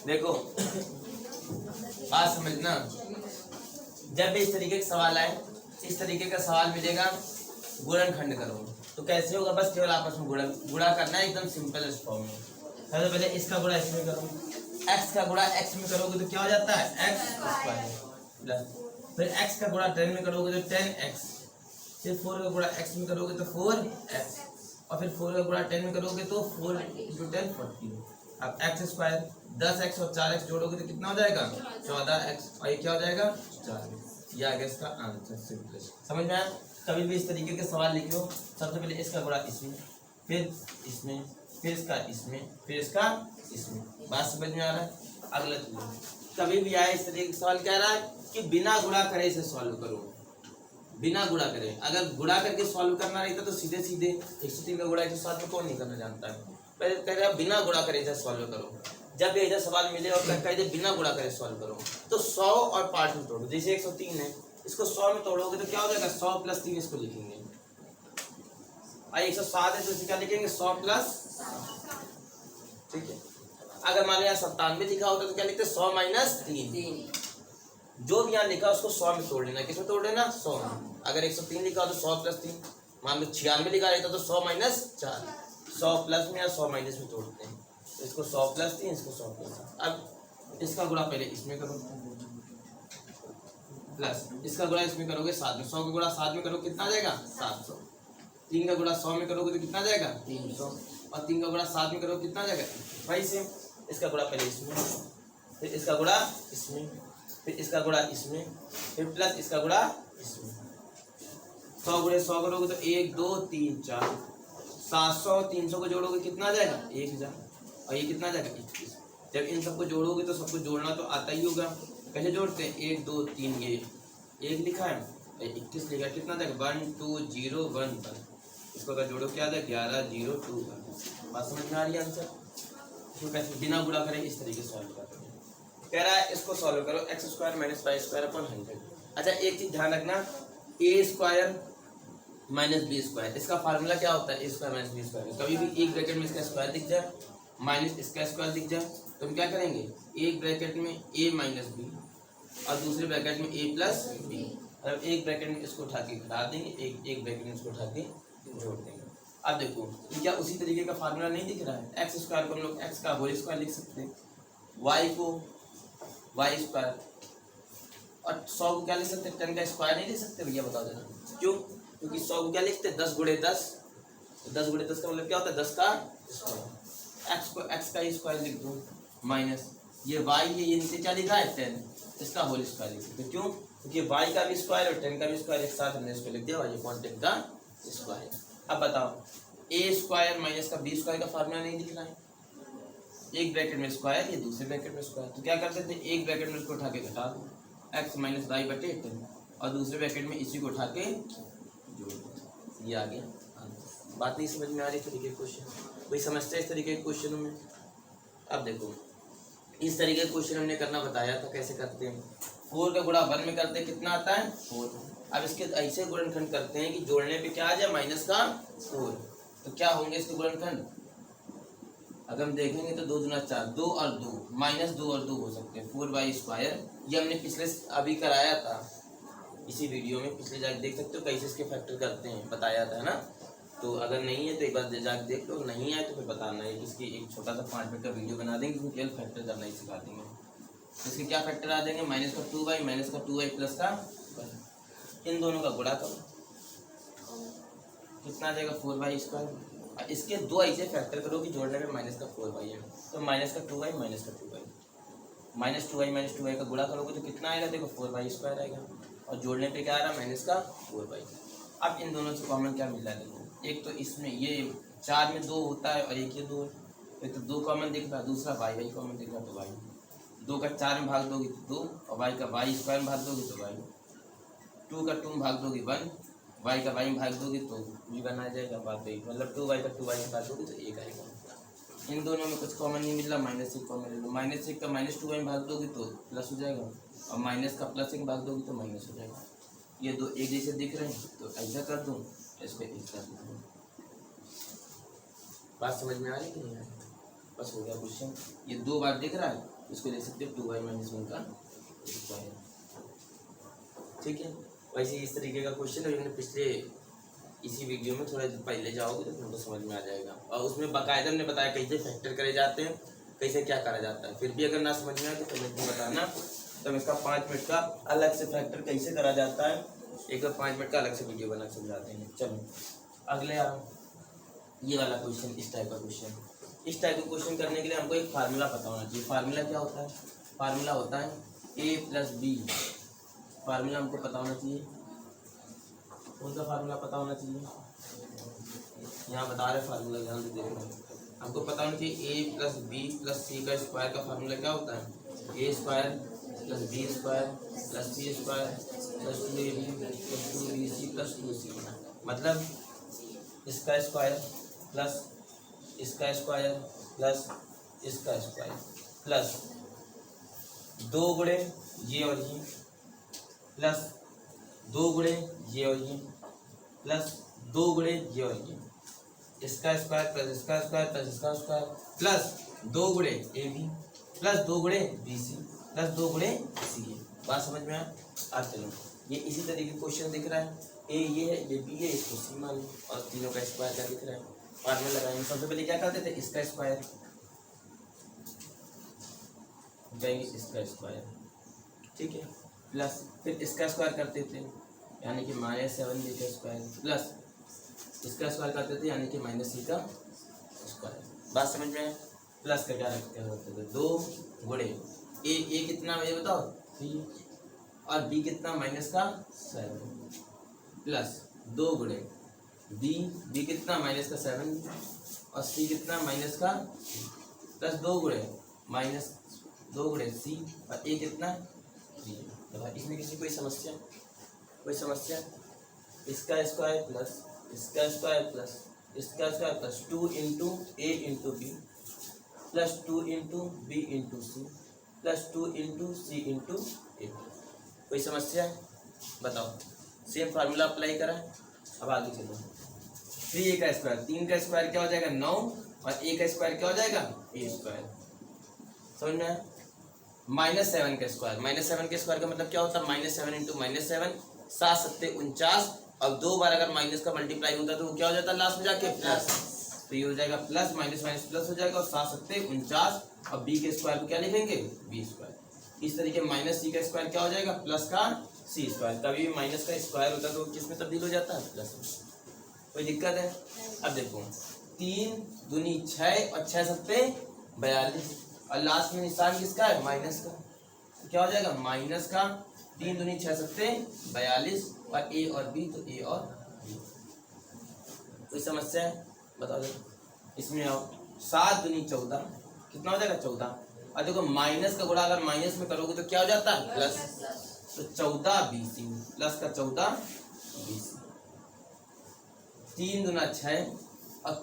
देखो बात समझना, जब भी इस तरीके का सवाल आए, इस तरीके का सवाल मिलेगा गुणनखंड करो, तो कैसे होगा, बस केवल आपस में गुणा करना है, एकदम सिंपल फॉर्म में। सबसे पहले इसका गुणा इसमें करो, x का गुणा x में करोगे तो क्या हो जाता है x स्क्वायर प्लस, फिर x का गुणा 10 में करोगे तो 10x, फिर 4 का गुणा x में करोगे तो 4x, और फिर 4 का गुणा 10 में करोगे तो 4 × 10 40। अब x स्क्वायर 10x और 4x जोड़ोगे तो कितना हो जाएगा 14x, और ये क्या हो जाएगा 4। ये आ गया इसका आंसर, सिंपल। समझ में आया? कभी भी इस तरीके के सवाल लिखो, सबसे पहले इसका गुणा इसमें, फिर इसमें, फिर इसका इसमें, फिर इसका इसमें। बात समझ में आ रहा है? अगला कभी भी आए इस तरीके का सवाल, कह रहा है कि बिना गुणा करे इसे सॉल्व करो, बिना गुणा करे। अगर गुणा करके सॉल्व करना रहता तो सीधे सीधे 103 का गुणा 107 में कौन नहीं करना जानता है। पहले कह रहा है बिना गुणा करे इसे सॉल्व करो। जब भी इधर सवाल मिले और कह दे बिना गुणा करे सॉल्व करो, तो 100 और पार्ट में तोड़ो। जैसे 103 है, इसको 100 में तोड़ोगे तो क्या हो जाएगा 100 + 3 इसको लिखेंगे, और 107 है तो इसे क्या लिखेंगे 100 + 7। ठीक है। अगर मान लिया 97 लिखा होता तो क्या लिखते 100 - 3। जो भी यहाँ लिखा उसको 100 में तोड़ लेना। किसमें तोड़ लेना 100 में। अगर 103 लिखा हो तो 100 + 3, मान लो 96 लिखा रहता तो 100 - 4, 100 प्लस में या 100 माइनस में तोड़ते हैं। तो इसको 100 + 3, इसको 100 + 7। अब इसका गुणा पहले इसमें करो, प्लस इसका गुणा इसमें करोगे 7 में, 100 का गुणा 7 में करो कितना आ जाएगा 700। 3 का गुणा 100 में करोगे तो कितना आ जाएगा 300, और 3 का गुणा 7 में करोगे कितना आ जाएगा। भाई सेम, इसका गुणा पहले इसमें, फिर इसका गुणा इसमें, फिर इसका गुणा इसमें, फिर प्लस इसका गुणा इसमें। 100 × 100 करोगे तो 1 2 3 4, 700 और 300 को जोड़ोगे कितना आ जाएगा 1000, और ये कितना आ जाएगा 21। जब इन सबको जोड़ोगे तो सबको जोड़ना तो आता ही होगा। कैसे जोड़ते हैं 1 2 3, ये 1 लिखा है, 21 लिखा है, कितना आ जाएगा 1 2 0 1 1। इसको अगर जोड़ो क्या आ जाएगा 11 0 2 1। बात समझ में आ रही है आंसर? इसको कैसे बिना गुणा करें इस तरीके से सॉल्व करते हैं। कह रहा है इसको सॉल्व करो x² - y² / 100। अच्छा एक चीज ध्यान रखना, a² - b², इसका फार्मूला क्या होता है a² - b²। कभी भी एक ब्रैकेट में इसका स्क्वायर दिख जाए माइनस इसका स्क्वायर दिख जाए तो हम क्या करेंगे, एक ब्रैकेट में a - b और दूसरे ब्रैकेट में a + b, और एक ब्रैकेट में इसको उठा के घटा देंगे, एक ब्रैकेट में इसको उठा के जोड़ देंगे। अब देखो क्या उसी तरीके का फार्मूला नहीं दिख रहा है। x² को हम लोग x का होल स्क्वायर लिख सकते हैं, y को y² और 100 को क्या लिख सकते हैं 10 का स्क्वायर नहीं लिख सकते भैया, बता देना क्यों। क्योंकि 100 को क्या लिखते हैं 10 × 10, तो 10 × 10 का मतलब क्या होता है 10 का स्क्वायर। x को x का ही स्क्वायर लिख दो, माइनस ये y है, ये नीचे क्या लिखा है 10, इसका होल स्क्वायर लिख सकते। क्यों, क्योंकि y का भी स्क्वायर और 10 का भी स्क्वायर एक साथ हमने इसको लिख दिया, y = 10 का स्क्वायर। अब बताओ a² - b² का फार्मूला नहीं दिख रहा है, एक ब्रैकेट में स्क्वायर ये दूसरे ब्रैकेट में स्क्वायर, तो क्या कर सकते हैं एक ब्रैकेट में इसको उठा के घटा दो x - y/10, और दूसरे ब्रैकेट में इसी को उठा के जोड़ दो, ये आ गया। बात नहीं समझ में आ रही तरीके क्वेश्चन, वही समझते हैं इस तरीके के क्वेश्चनों में। अब देखो इस तरीके के क्वेश्चन हमने करना बताया था कैसे करते हैं। 4 का गुणा 1 में करते हैं कितना आता है 4। अब इसके ऐसे गुणनखंड करते हैं कि जोड़ने पे क्या आ जाए -4, तो क्या होंगे इसके गुणनखंड। अगर हम देखेंगे तो 2 दूना 4, 2 और 2 -2 और 2 हो सकते हैं 4y²। ये हमने पिछले अभी कराया था इसी वीडियो में, पिछले जाके देख सकते हो कैसे इसके फैक्टर करते हैं, बताया था ना। तो अगर नहीं है तो एक बार जाके देख लो, नहीं है तो फिर बताना है। इसकी एक छोटा सा 5 मिनट का वीडियो बना देंगे जिसमें केवल फैक्टर करना ही सिखा देंगे। इसके क्या फैक्टर आ जाएंगे -2y - 2y + का 1, इन दोनों का गुणा करो कितना आ जाएगा 4y²। इसके 2 ऐसे फैक्टर करो कि जोड़ने में -4y है, तो -2y - 2y, -2y का गुणा करोगे तो कितना आएगा देखो 4y² आएगा, और जोड़ने पे क्या आ रहा है -4y। अब इन दोनों से कॉमन क्या मिल रहा है देखो, एक तो इसमें ये 4 में 2 होता है और एक ये 2 है, एक तो 2 कॉमन दिख रहा है, दूसरा y कॉमन दिख रहा है तो y। 2 का 4 में भाग दोगे तो 2, और y का y² में भाग दोगे तो y। 2 का 2 में भाग दोगे 1, y का y में भाग दोगे तो भी बना जाएगा। बात एक मतलब 2y का 2y में भाग दोगे तो 1 आएगा। इन दोनों में कुछ कॉमन नहीं मिल रहा, -1 कॉमन ले लो, -1 का -2y में भाग दोगे तो प्लस हो जाएगा, और माइनस का +1 भाग दोगे तो माइनस हो जाएगा। ये दो एक जैसे दिख रहे हैं तो ऐसा कर दूँ, इस पर इस कर दूँ। बात समझ में आ रही कि नहीं आ रही? बस हो गया क्वेश्चन। ये 2 बार दिख रहा है, इसको लिख सकते हो 2y माइनस 1 का स्क्वायर। ठीक है, वैसे इस तरीके का क्वेश्चन है, मैंने पिछले इसी वीडियो में थोड़ा पहले जाओगे तो तुमको समझ में आ जाएगा। और उसमें बाकायदा ने बताया कैसे फैक्टर करे जाते हैं, कैसे क्या करा जाता है। फिर भी अगर ना समझ में आए तो कमेंट में बताना, तो इसका 5 मिनट का अलग से फैक्टर कैसे करा जाता है, एक 5 मिनट का अलग से वीडियो बना समझाते हैं। चलो अगले आओ, ये वाला क्वेश्चन, इस टाइप का क्वेश्चन। इस टाइप का क्वेश्चन करने के लिए हमको एक फार्मूला पता होना चाहिए। फार्मूला क्या होता है? फार्मूला होता है a प्लस बी। फार्मूला हमको पता होना चाहिए। कौन सा फार्मूला पता होना चाहिए? यहाँ बता रहे फार्मूला, ध्यान से देखना। हमको पता होना चाहिए a plus B plus C का स्क्वायर का फार्मूला क्या होता है? a square plus B square plus C square plus 2ab plus 2bc plus 2c। मतलब इसका स्क्वायर प्लस इसका स्क्वायर प्लस इसका स्क्वायर प्लस 2 गुणे ये और ये प्लस 2 गुणे ये और ये प्लस 2 गुणे ये और ये, इसका स्क्वायर प्लस इसका स्क्वायर प्लस इसका स्क्वायर प्लस 2 गुणे ए बी प्लस 2 गुणे बी सी प्लस 2 गुणे सी ए। बात समझ में आया? अब चलो ये इसी तरीके का क्वेश्चन दिख रहा है, ए ये है, ये बी है, इसको सी मान लो, और तीनों का स्क्वायर क्या दिख रहा है? फार्मूला लगाएंगे। सबसे पहले क्या करते थे? इसका स्क्वायर देंगे, इसका स्क्वायर, ठीक है, प्लस फिर इसका स्क्वायर करते थे यानी कि -7b का स्क्वायर प्लस इसका स्क्वायर करते थे यानी कि -c का स्क्वायर। बात समझ में? प्लस का क्या रखते थे? 2 गुणे ए कितना है ये बताओ? 3 और बी कितना? -7 प्लस 2 गुणे बी कितना? -7 और सी कितना? प्लस 2 गुणे सी और ए कितना? 3। इसमें किसी कोई समस्या? कोई समस्या? इसका स्क्वायर प्लस इसका स्क्वायर प्लस इसका square plus 2 into A into B plus 2 into B into C plus 2 into C into A. कोई समस्या? बताओ। सेम फार्मूला अप्लाई करा। अब आगे चलो। 3a का स्क्वायर, 3 का स्क्वायर क्या हो जाएगा? 9 और a का स्क्वायर क्या हो जाएगा? a square. समझ में आया? -7 का स्क्वायर, -7 के स्क्वायर का मतलब क्या होता है? -7 इंटू -7 7 7 49, और 2 बार अगर माइनस का मल्टीप्लाई होता है तो वो क्या हो जाता है लास्ट में जाके? प्लस। तो ये हो जाएगा प्लस माइनस माइनस प्लस हो जाएगा, और 7 7 49, और b के स्क्वायर को क्या लिखेंगे? b square. इस तरीके -c का स्क्वायर क्या हो जाएगा? प्लस का c स्क्वायर। कभी भी माइनस का स्क्वायर होता है तो किस में तब्दील हो जाता है? प्लस में। कोई दिक्कत है? अब देखो 3 दूनी 6 और 6 7 42, और लास्ट में निशान किसका है? माइनस का। तो क्या हो जाएगा? माइनस का 3 दूनी 6 7 42, और ए और बी तो ए और बी। कोई समस्या है? बताओ। इसमें आओ 7 दूनी 14, कितना हो जाएगा? 14। और देखो माइनस का गुणा अगर माइनस में करोगे तो क्या हो जाता है? प्लस। तो 14 BC प्लस का 14 BC। 3 दूना 6, और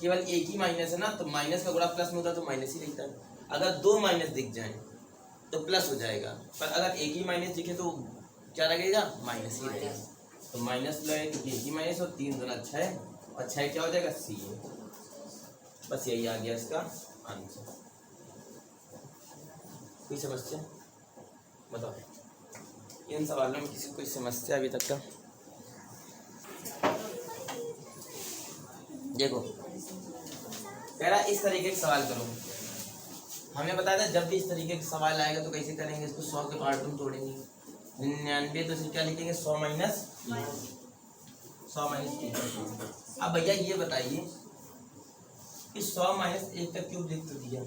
केवल एक ही माइनस है ना, तो माइनस का गुणा प्लस में होता है तो माइनस ही लिखता है। अगर 2 माइनस दिख जाए तो प्लस हो जाएगा, पर अगर एक ही माइनस दिखे तो क्या लगेगा? माइनस ही लगेगा। तो माइनस लगेगा क्योंकि एक ही माइनस, और 3 दूना 6, और 6 क्या हो जाएगा? सी। बस यही आ गया इसका आंसर। कोई समस्या? बताओ। इन सवालों में किसी को कोई समस्या अभी तक का? देखो कह रहा इस तरीके के सवाल करो। हमें बताया था जब भी इस तरीके का सवाल आएगा तो कैसे करेंगे? इसको 100 के पार्ट में तोड़ेंगे। 99 तो क्या लिखेंगे? 100 माइनस 100 माइनस 1। अब भैया ये बताइए कि 100 माइनस 1 का क्यूब लिख तो दिया,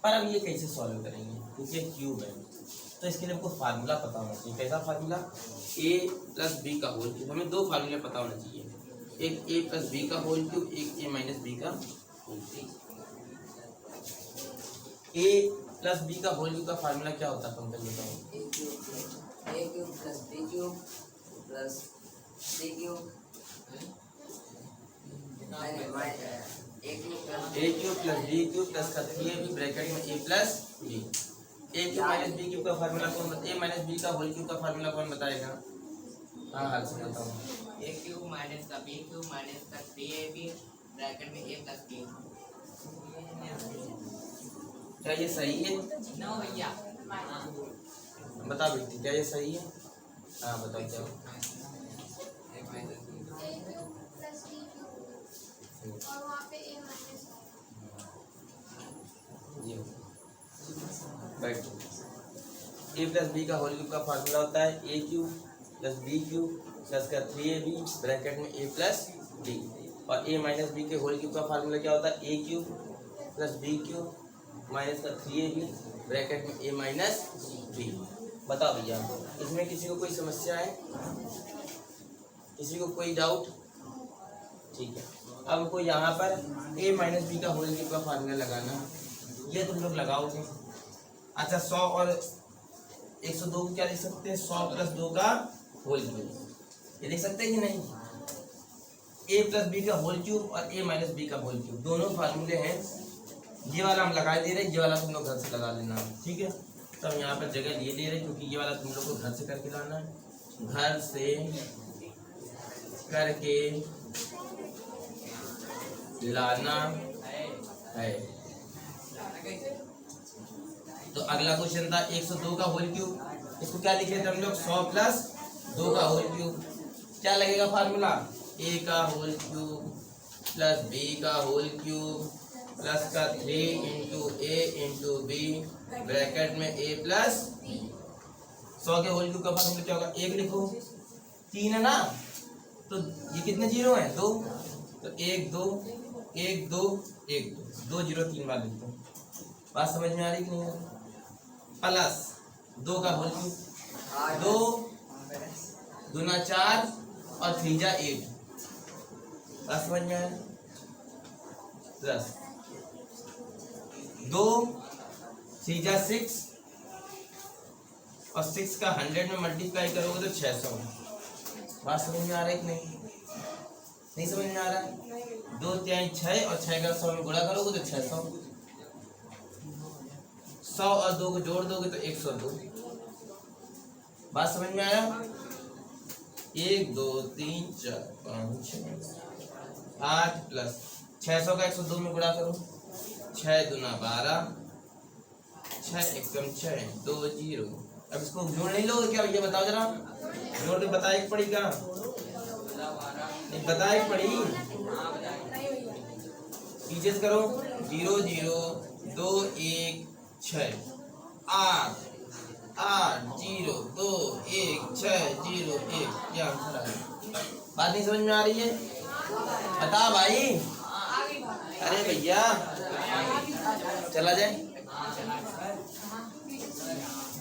पर अब ये कैसे सॉल्व करेंगे? क्योंकि ये क्यूब है तो इसके लिए हमको फार्मूला पता होना चाहिए। कैसा फार्मूला? a प्लस बी का होल क्यूब। हमें 2 फार्मूले पता होना चाहिए, एक a प्लस बी का होल क्यूब, एक a माइनस बी का whole cube. a plus B का होल क्यूब का फार्मूला क्या होता है? पंकज बताओ। a cube plus b cube plus c cube a cube plus b cube plus का 3ab ब्रैकेट में a plus b। a cube minus b cube का formula कौन? a माइनस b का होल क्यूब का फार्मूला कौन बताएगा? हाँ हाल से बताओ। a क्यूब माइनस का b क्यूब माइनस का 3ab ब्रैकेट में a प्लस b। क्या ये सही है? नो भैया। बता बेटी, क्या ये सही है? हाँ बताओ क्या? बैठ। ए प्लस बी का होल क्यूब का फार्मूला होता है A cube plus B cube plus का 3ab ब्रैकेट में ए प्लस बी, और ए माइनस बी के होल क्यूब का फार्मूला क्या होता है A cube plus B cube minus का 3ab ब्रैकेट में ए माइनस बी। बताओ भैया, इसमें किसी को कोई समस्या है? किसी को कोई डाउट? ठीक है, अब हमको यहाँ पर a माइनस बी का होल क्यूब का फार्मूला लगाना है। ये तुम लोग लगाओगे। अच्छा, 100 और 102 को क्या लिख सकते हैं? 100 प्लस 2 का होल क्यूब, ये लिख सकते हैं कि नहीं? a प्लस बी का होल क्यूब और a माइनस बी का होल क्यूब दोनों फार्मूले हैं। ये वाला हम लगा दे रहे हैं, ये वाला तुम लोग घर से लगा लेना, ठीक है? तो हम यहाँ पर जगह ये ले रहे हैं क्योंकि ये वाला तुम लोग को घर से करके लाना है, घर से करके लाना है। तो अगला क्वेश्चन था 102 का होल क्यूब, इसको क्या लिखे थे हम लोग? 100 प्लस 2 का होल क्यूब। क्या लगेगा फार्मूला? a का होल क्यूब प्लस b का होल क्यूब प्लस का 3 into a into B bracket में a प्लस 100 के होल क्यूब का फार्मूला क्या होगा? 1 लिखो, 3 है ना, तो ये कितने जीरो हैं? 2, तो 1 2 1 2 1 2 0 3 बार लिखो। बात समझ में आ रही कि नहीं? प्लस 2 का होल क्यूब, 2 दूना 4 और 3 जा 8। बात समझ में आया? प्लस 2 3 जा 6 और 6 का 100 में मल्टीप्लाई करोगे तो 600। बात समझ में आ रहा है कि नहीं? नहीं समझ में आ रहा है? 2 3 6 और 6 का 100 में गुणा करोगे तो 600। 100 और 2 को जोड़ दोगे तो 102। बात समझ में आया? 1 2 3 4 5 6 8 प्लस 600 का 102 में गुणा करो, 6 दूना 12, 6 एकम 6 2 0। अब इसको जोड़ नहीं लोगे क्या भैया? बताओ जरा, जोड़ के बताए पड़ी क्या? नहीं बताए पड़ी, पीछे से करो। 0 0 2 1 6 8 8 0 2 1 6 0 1। क्या आंसर आ गया? बात नहीं समझ में आ रही है? बता भाई। अरे भैया चला जाए।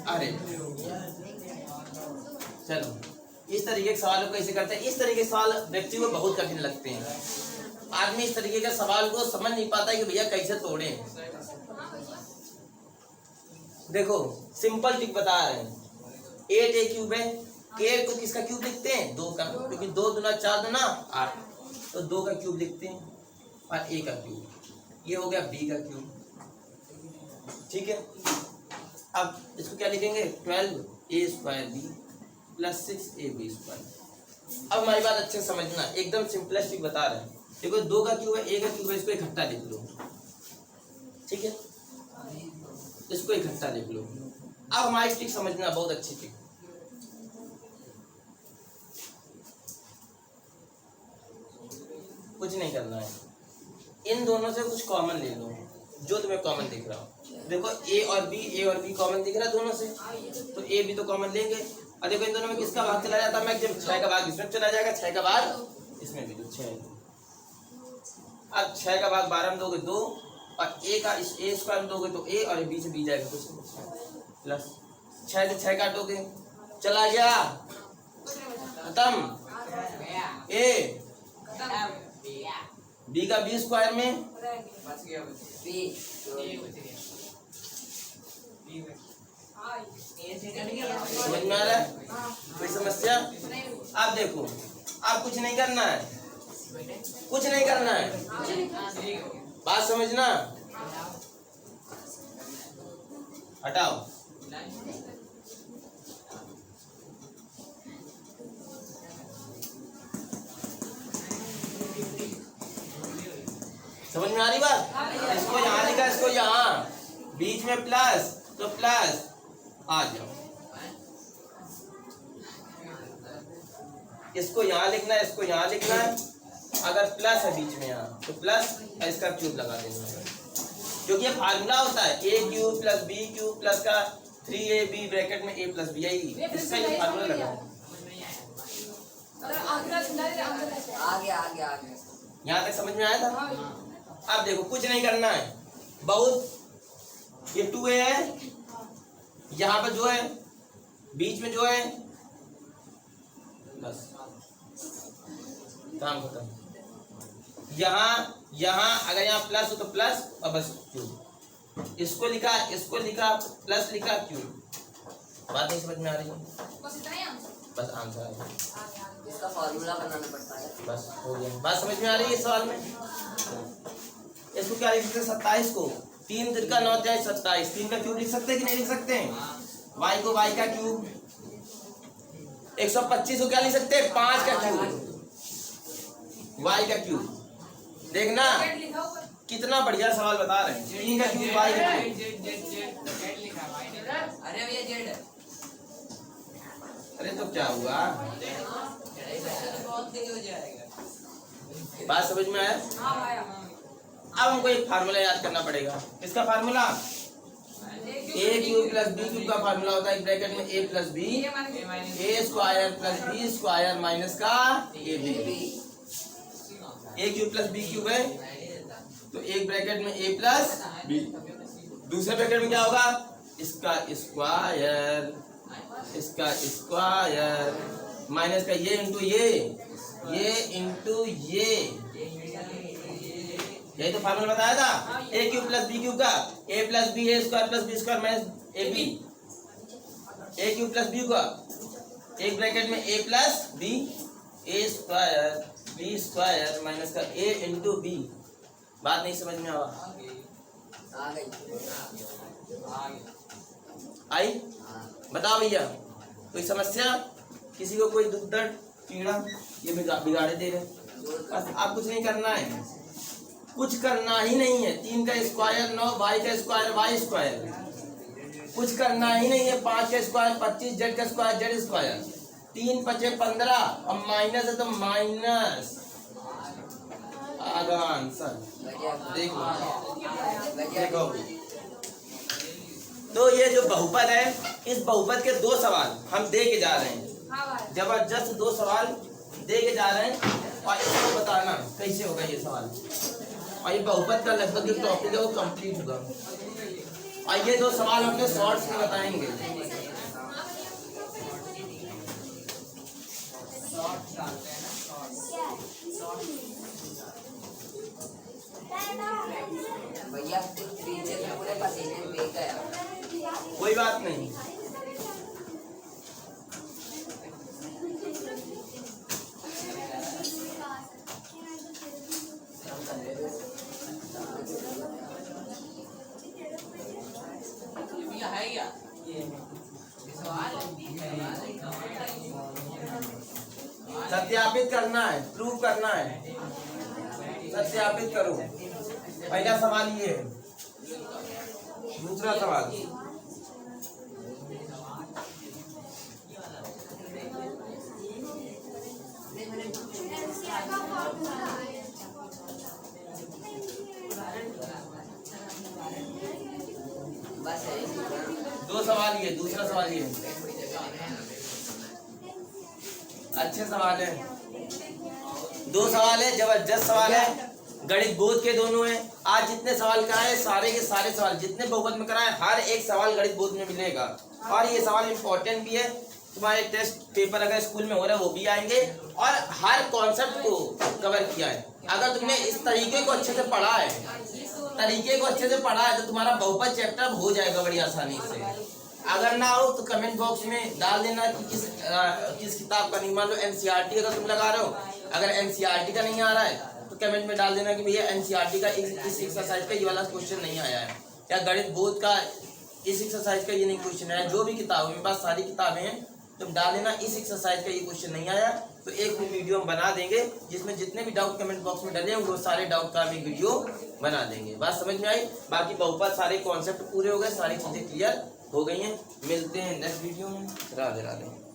अरे चलो, इस तरीके के सवाल को कैसे करते हैं? इस तरीके के सवाल व्यक्ति को बहुत कठिन लगते हैं। आदमी इस तरीके के सवाल को समझ नहीं पाता है कि भैया कैसे तोड़े। देखो सिंपल ट्रिक बता रहे हैं। 8a क्यूब है, 8 को किसका क्यूब लिखते हैं? 2 का, क्योंकि 2 दूना 4 दूना 8, तो 2 का क्यूब लिखते हैं और a का क्यूब। ये हो गया b का क्यूब, ठीक है? अब इसको क्या लिखेंगे? 12a² b plus 6ab²। अब हमारी बात अच्छे से समझना, एकदम सिंपलिस्टिक बता रहे हैं। देखो 2 का क्यूब है, a का क्यूब है, इसको इकट्ठा लिख लो, ठीक है? इसको इकट्ठा लिख लो। अब हमारी ट्रिक समझना, बहुत अच्छी ट्रिक। कुछ नहीं करना है, इन दोनों से कुछ कॉमन ले लो, जो तुम्हें कॉमन दिख रहा हो। देखो a और b कॉमन दिख रहा है दोनों से, तो a b तो कॉमन लेंगे। और देखो इन दोनों में किसका भाग चला जाता है? मैक्सिमम 6 का भाग इसमें चला जाएगा, 6 का भाग इसमें भी, तो 6। अब 6 का भाग 12 में दोगे 2, और a का इस a² में दोगे तो a, और b से b जाएगा कुछ प्लस 6 से 6 काटोगे, चला गया, खत्म। a b का b² में समझ में आ रहा है? कोई समस्या? आप देखो, आप कुछ नहीं करना है, कुछ नहीं करना है, बात समझना। हटाओ, समझ में आ रही बात? इसको यहाँ प्लस को यहाँ बीच में प्लस, तो प्लस आ जाओ, इसको यहाँ लिखना है, इसको यहाँ लिखना है। अगर प्लस है बीच में यहाँ तो प्लस, इसका क्यूब लगा देना है, क्योंकि ये फार्मूला होता है A cube plus B cube plus का 3ab ब्रैकेट में a प्लस बी, यही इसका ये फार्मूला लगा है। आगे यहाँ तक समझ में आया था? अब देखो कुछ नहीं करना है, बहुत, ये 2a है, यहाँ पर जो है बीच में जो है, बस काम खत्म। यहाँ अगर यहाँ प्लस हो तो प्लस और बस क्यूब, इसको लिखा प्लस लिखा क्यूब। बात नहीं समझ में आ रही है? बस आंसर आ गया, इसका फॉर्मूला बनाना पड़ता है। बस हो गया। बात समझ में आ रही है इस सवाल में? इसको क्या लिख सकते हैं? 27 को 3 तिरका 9 जाए 27, 3 का क्यूब लिख सकते हैं कि नहीं लिख सकते हैं? y को y का क्यूब, 125 को क्या लिख सकते हैं? 5 का क्यूब, y का क्यूब। देखना कितना बढ़िया सवाल बता रहे हैं, 3 का क्यूब y का क्यूब। अरे भैया जेड, अरे तो क्या हुआ? बहुत तेज हो जाएगा। बात समझ में आया? अब हमको एक फार्मूला याद करना पड़ेगा। इसका formula a cube plus B cube का फार्मूला होता है ब्रैकेट में a plus b, a square plus B square minus का a b. A cube plus B cube है तो एक ब्रैकेट में a प्लस बी, दूसरे ब्रैकेट में क्या होगा? इसका स्क्वायर, इसका स्क्वायर माइनस का ये इंटू ये इंटू ये। यही तो फार्मूला बताया था a cube plus B cube का, a plus b a square plus B square minus a b. A cube plus B का एक ब्रैकेट में ए plus b, a square b square minus का ए इंटू बी। बात नहीं समझ में आई? बताओ भैया, कोई समस्या? किसी को कोई दुख दर्द पीड़ा? ये बिगाड़े दे रहे। बस आप कुछ नहीं करना है, कुछ करना ही नहीं है। 3 का स्क्वायर 9, y का स्क्वायर y स्क्वायर, कुछ करना ही नहीं है। 5 का स्क्वायर 25, z का स्क्वायर z स्क्वायर, 3 5 15 और माइनस है तो माइनस आधा आंसर। देखो तो ये जो बहुपद है, इस बहुपद के 2 सवाल हम दे के जा रहे हैं, जबरदस्त 2 सवाल दे के जा रहे हैं और इसको बताना कैसे होगा ये सवाल। और ये बहुपद का लगभग जो टॉपिक है वो कंप्लीट होगा। और ये 2 सवाल हमने शॉर्ट्स में बताएंगे। भैया पीछे से पूरे पसीने में गया। कोई बात नहीं, सत्यापित करना है, प्रूव करना है। सत्यापित करो। पहला सवाल ये है, दूसरा सवाल बस है 2 सवाल ये, दूसरा सवाल ये। अच्छे सवाल है, 2 सवाल है, जबरदस्त सवाल है। गणित बोध के दोनों है। आज जितने सवाल कराए सारे के सारे सवाल जितने बहुपद में कराए, हर एक सवाल गणित बोध में मिलेगा। और ये सवाल इम्पोर्टेंट भी है, तुम्हारे टेस्ट पेपर अगर स्कूल में हो रहा है वो भी आएंगे। और हर कॉन्सेप्ट को कवर किया है। अगर तुमने इस तरीके को अच्छे से पढ़ा है, तो तुम्हारा बहुपद चैप्टर हो जाएगा बड़ी आसानी से। अगर ना हो तो कमेंट बॉक्स में डाल देना कि किस किताब का नहीं। मान लो एनसीईआरटी अगर तुम लगा रहे हो, अगर एनसीईआरटी का नहीं आ रहा है तो कमेंट में डाल देना कि भैया एनसीईआरटी का इस एक्सरसाइज का ये वाला क्वेश्चन नहीं आया है, या गणित बोध का इस एक्सरसाइज का ये नहीं क्वेश्चन आया। जो भी किताब है, मेरे पास सारी किताबें हैं, तुम डाल देना। इस एक्सरसाइज का ये क्वेश्चन नहीं आया तो एक वीडियो हम बना देंगे जिसमें जितने भी डाउट कमेंट बॉक्स में डले वो सारे डाउट का हम एक वीडियो बना देंगे। बात समझ में आई? बाकी बहुपद सारे कॉन्सेप्ट पूरे हो गए, सारी चीजें क्लियर हो गई हैं। मिलते हैं नेक्स्ट वीडियो में। राधे राधे।